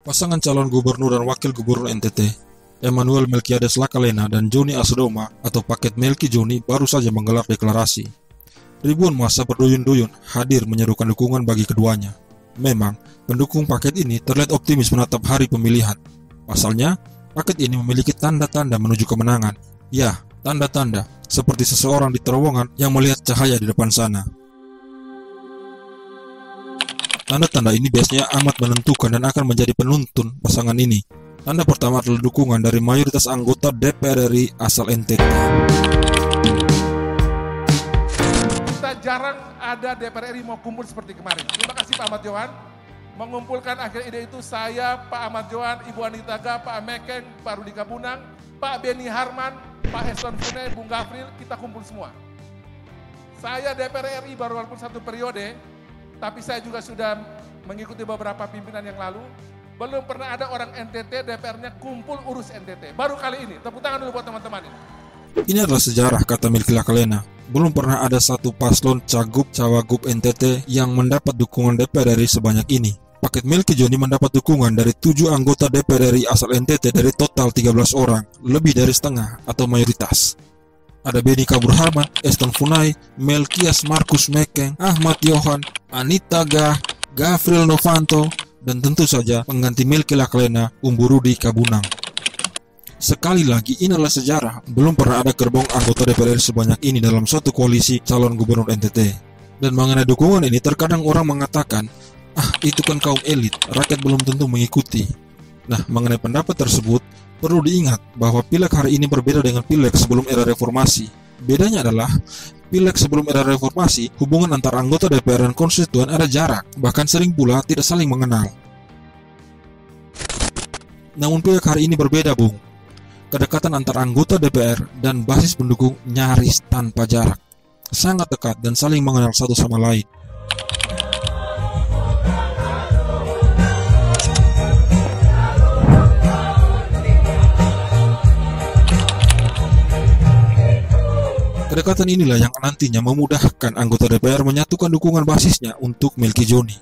Pasangan calon gubernur dan wakil gubernur NTT, Emmanuel Melkiades Lakalena dan Joni Asodoma atau paket Melki Joni baru saja menggelar deklarasi. Ribuan massa berduyun-duyun hadir menyerukan dukungan bagi keduanya. Memang, pendukung paket ini terlihat optimis menatap hari pemilihan. Pasalnya, paket ini memiliki tanda-tanda menuju kemenangan. Ya, tanda-tanda seperti seseorang di terowongan yang melihat cahaya di depan sana. Tanda-tanda ini biasanya amat menentukan dan akan menjadi penuntun pasangan ini. Tanda pertama adalah dukungan dari mayoritas anggota DPR RI asal NTT. Kita jarang ada DPR RI mau kumpul seperti kemarin. Terima kasih Pak Ahmad Johan. Mengumpulkan akhir ide itu saya, Pak Ahmad Johan, Ibu Anita Ga, Pak Mekeng, Pak Rudi Kabunang, Pak Beni Harman, Pak Eston Funai, Bung Gafril, kita kumpul semua. Saya DPR RI baru walaupun satu periode, tapi saya juga sudah mengikuti beberapa pimpinan yang lalu. Belum pernah ada orang NTT DPR-nya kumpul urus NTT. Baru kali ini. Tepuk tangan dulu buat teman-teman ini. Ini adalah sejarah, kata Melki Lakalena. Belum pernah ada satu paslon cagup cawagup NTT yang mendapat dukungan DPR RI sebanyak ini. Paket Melki Joni mendapat dukungan dari 7 anggota DPR RI asal NTT dari total 13 orang, lebih dari setengah atau mayoritas. Ada Beni Kabur Harman, Eston Funai, Melkias Markus Mekeng, Ahmad Johan, Anita Ga, Gafril Novanto, dan tentu saja pengganti Melki Lakalena, Umbu Rudi Kabunang. Sekali lagi, ini adalah sejarah. Belum pernah ada gerbong anggota DPR RI sebanyak ini dalam suatu koalisi calon gubernur NTT. Dan mengenai dukungan ini, terkadang orang mengatakan, itu kan kaum elit, rakyat belum tentu mengikuti. Nah, mengenai pendapat tersebut, perlu diingat bahwa pileg hari ini berbeda dengan pileg sebelum era reformasi. Bedanya adalah, pileg sebelum era reformasi, hubungan antara anggota DPR dan konstituen ada jarak, bahkan sering pula tidak saling mengenal. Namun pileg hari ini berbeda, Bung. Kedekatan antara anggota DPR dan basis pendukung nyaris tanpa jarak. Sangat dekat dan saling mengenal satu sama lain. Kedekatan inilah yang nantinya memudahkan anggota DPR menyatukan dukungan basisnya untuk Melki Joni.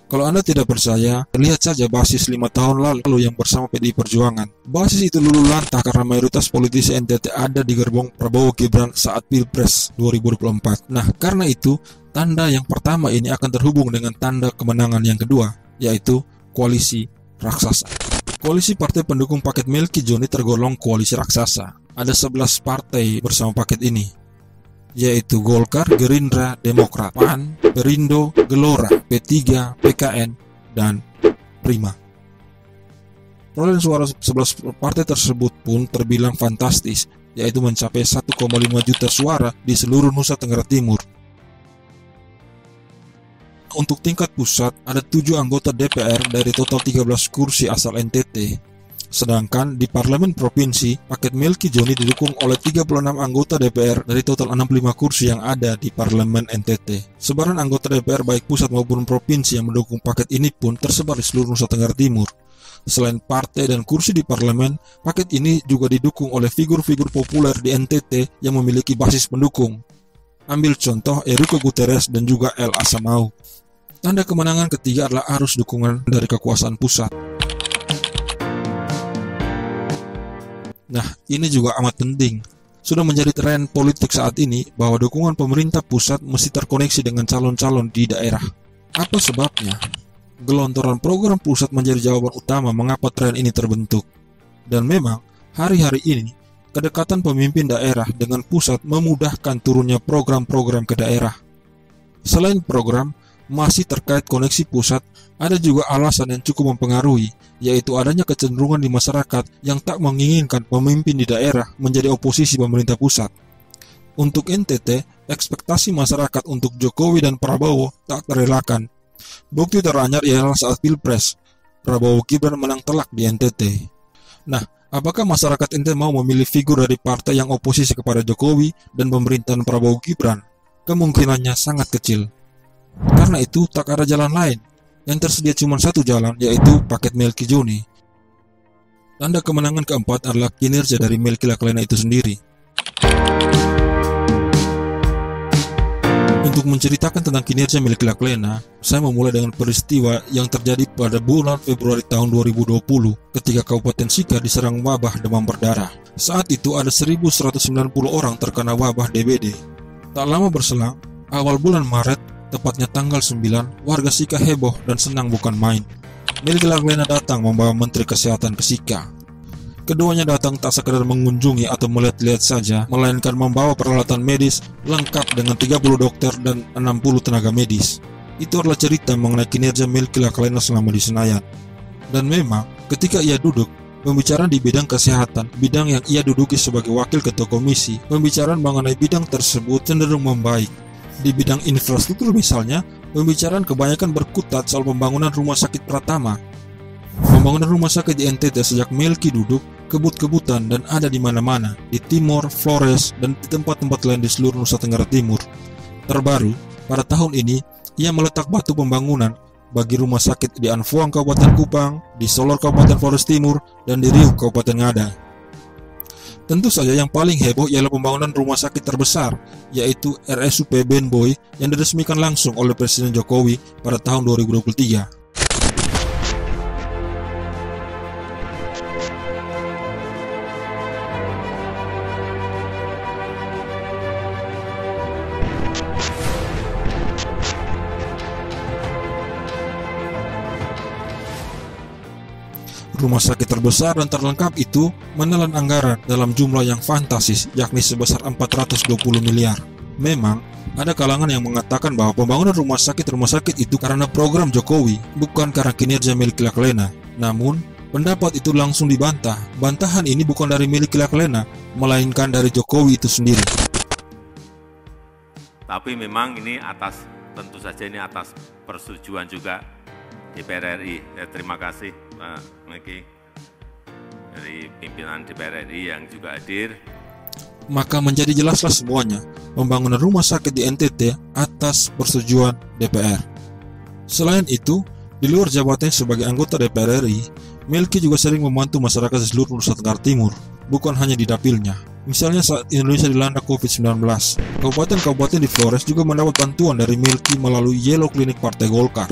Kalau Anda tidak percaya, lihat saja basis 5 tahun lalu yang bersama PDI Perjuangan. Basis itu luluh lantah karena mayoritas politisi NTT ada di gerbong Prabowo Gibran saat Pilpres 2024. Nah, karena itu, tanda yang pertama ini akan terhubung dengan tanda kemenangan yang kedua, yaitu koalisi raksasa. Koalisi partai pendukung paket Melki Joni tergolong koalisi raksasa. Ada 11 partai bersama paket ini, yaitu Golkar, Gerindra, Demokrat, PAN, Perindo, Gelora, P3, PKN, dan Prima. Perolehan suara 11 partai tersebut pun terbilang fantastis, yaitu mencapai 1,5 juta suara di seluruh Nusa Tenggara Timur. Untuk tingkat pusat, ada 7 anggota DPR dari total 13 kursi asal NTT. Sedangkan di Parlemen Provinsi, paket Melki Joni didukung oleh 36 anggota DPR dari total 65 kursi yang ada di Parlemen NTT. Sebaran anggota DPR baik pusat maupun provinsi yang mendukung paket ini pun tersebar di seluruh Nusa Tenggara Timur. Selain partai dan kursi di parlemen, paket ini juga didukung oleh figur-figur populer di NTT yang memiliki basis pendukung. Ambil contoh Enrique Guterres dan juga El Asamau. Tanda kemenangan ketiga adalah arus dukungan dari kekuasaan pusat. Nah, ini juga amat penting. Sudah menjadi tren politik saat ini bahwa dukungan pemerintah pusat mesti terkoneksi dengan calon-calon di daerah. Apa sebabnya? Gelontoran program pusat menjadi jawaban utama mengapa tren ini terbentuk. Dan memang, hari-hari ini, kedekatan pemimpin daerah dengan pusat memudahkan turunnya program-program ke daerah. Selain program, masih terkait koneksi pusat, ada juga alasan yang cukup mempengaruhi, yaitu adanya kecenderungan di masyarakat yang tak menginginkan pemimpin di daerah menjadi oposisi pemerintah pusat. Untuk NTT, ekspektasi masyarakat untuk Jokowi dan Prabowo tak terelakkan. Bukti teranyar ialah saat Pilpres, Prabowo Gibran menang telak di NTT. Nah, apakah masyarakat NTT mau memilih figur dari partai yang oposisi kepada Jokowi dan pemerintahan Prabowo Gibran? Kemungkinannya sangat kecil. Karena itu, tak ada jalan lain. Yang tersedia cuma satu jalan, yaitu paket Melki Joni. Tanda kemenangan keempat adalah kinerja dari Melki Lakalena itu sendiri. Untuk menceritakan tentang kinerja Melki Laklena, saya memulai dengan peristiwa yang terjadi pada bulan Februari tahun 2020 ketika Kabupaten Sika diserang wabah demam berdarah. Saat itu ada 1.190 orang terkena wabah DBD. Tak lama berselang, awal bulan Maret, tepatnya tanggal 9, warga Sika heboh dan senang bukan main. Melki Laklena datang membawa Menteri Kesehatan ke Sika. Keduanya datang tak sekedar mengunjungi atau melihat-lihat saja, melainkan membawa peralatan medis lengkap dengan 30 dokter dan 60 tenaga medis. Itu adalah cerita mengenai kinerja Melki Laklena selama di Senayan. Dan memang, ketika ia duduk, pembicaraan di bidang kesehatan, bidang yang ia duduki sebagai wakil ketua komisi, pembicaraan mengenai bidang tersebut cenderung membaik. Di bidang infrastruktur misalnya, pembicaraan kebanyakan berkutat soal pembangunan rumah sakit Pratama. Pembangunan rumah sakit di NTT sejak Melki duduk kebut-kebutan dan ada di mana-mana, di Timor, Flores, dan di tempat-tempat lain di seluruh Nusa Tenggara Timur. Terbaru, pada tahun ini, ia meletak batu pembangunan bagi rumah sakit di Anfuang Kabupaten Kupang, di Solor Kabupaten Flores Timur, dan di Riuk Kabupaten Ngada. Tentu saja yang paling heboh ialah pembangunan rumah sakit terbesar, yaitu RSUP Benboy yang diresmikan langsung oleh Presiden Jokowi pada tahun 2023. Rumah sakit terbesar dan terlengkap itu menelan anggaran dalam jumlah yang fantastis, yakni sebesar 420 miliar. Memang, ada kalangan yang mengatakan bahwa pembangunan rumah sakit itu karena program Jokowi, bukan karena kinerja Melki Laklena. Namun, pendapat itu langsung dibantah. Bantahan ini bukan dari Melki Laklena, melainkan dari Jokowi itu sendiri. Tapi memang ini tentu saja ini atas persetujuan juga DPR RI. Terima kasih Pak Melki dari pimpinan DPR RI yang juga hadir. Maka menjadi jelaslah semuanya, pembangunan rumah sakit di NTT atas persetujuan DPR. Selain itu, di luar jabatannya sebagai anggota DPR RI, Melki juga sering membantu masyarakat di seluruh Nusa Tenggara Timur, bukan hanya di dapilnya. Misalnya saat Indonesia dilanda COVID-19, kabupaten-kabupaten di Flores juga mendapat bantuan dari Melki melalui Yellow Clinic Partai Golkar.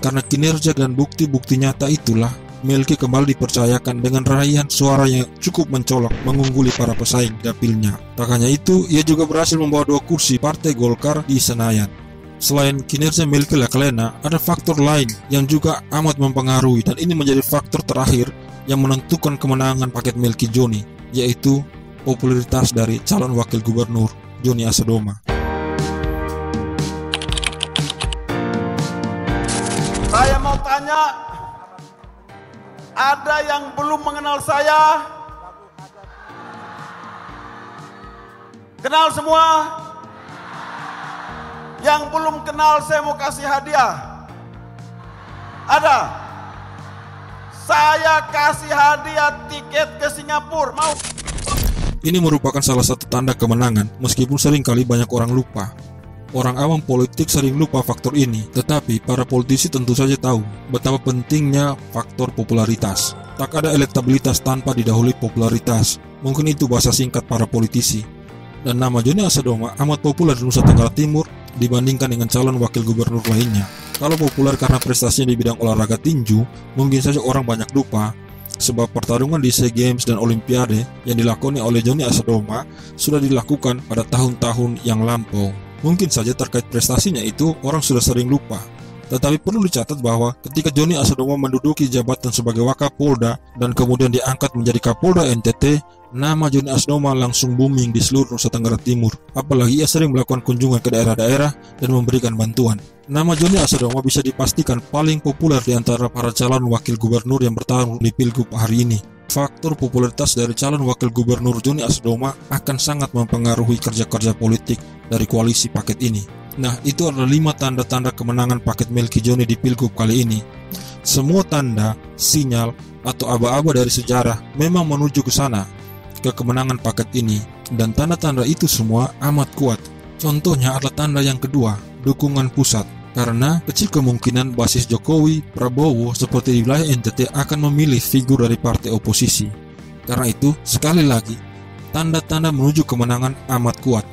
Karena kinerja dan bukti-bukti nyata itulah, Melki kembali dipercayakan dengan raihan suara yang cukup mencolok mengungguli para pesaing dapilnya. Tak hanya itu, ia juga berhasil membawa 2 kursi Partai Golkar di Senayan. Selain kinerja Melki Laklena, ada faktor lain yang juga amat mempengaruhi, dan ini menjadi faktor terakhir yang menentukan kemenangan paket Melki Joni, yaitu popularitas dari calon wakil gubernur Joni Asadoma. Saya mau tanya, ada yang belum mengenal saya? Kenal semua? Yang belum kenal saya mau kasih hadiah. Ada? Saya kasih hadiah tiket ke Singapura. Mau? Ini merupakan salah satu tanda kemenangan, meskipun seringkali banyak orang lupa. Orang awam politik sering lupa faktor ini, tetapi para politisi tentu saja tahu betapa pentingnya faktor popularitas. Tak ada elektabilitas tanpa didahului popularitas. Mungkin itu bahasa singkat para politisi. Dan nama Joni Asadoma amat populer di Nusa Tenggara Timur dibandingkan dengan calon wakil gubernur lainnya. Kalau populer karena prestasinya di bidang olahraga tinju, mungkin saja orang banyak lupa, sebab pertarungan di SEA Games dan Olimpiade yang dilakoni oleh Joni Asadoma sudah dilakukan pada tahun-tahun yang lampau. Mungkin saja terkait prestasinya itu orang sudah sering lupa. Tetapi perlu dicatat bahwa ketika Joni Asadoma menduduki jabatan sebagai Wakapolda dan kemudian diangkat menjadi Kapolda NTT, nama Joni Asadoma langsung booming di seluruh Nusa Tenggara Timur. Apalagi ia sering melakukan kunjungan ke daerah-daerah dan memberikan bantuan. Nama Joni Asadoma bisa dipastikan paling populer di antara para calon wakil gubernur yang bertarung di Pilgub hari ini. Faktor popularitas dari calon wakil gubernur Joni Asadoma akan sangat mempengaruhi kerja-kerja politik dari koalisi paket ini. Nah, itu adalah 5 tanda-tanda kemenangan paket Melki Joni di Pilgub kali ini. Semua tanda, sinyal, atau aba-aba dari sejarah memang menuju ke sana, ke kemenangan paket ini, dan tanda-tanda itu semua amat kuat. Contohnya adalah tanda yang kedua, dukungan pusat. Karena kecil kemungkinan basis Jokowi, Prabowo seperti di wilayah NTT akan memilih figur dari partai oposisi. Karena itu, sekali lagi, tanda-tanda menuju kemenangan amat kuat.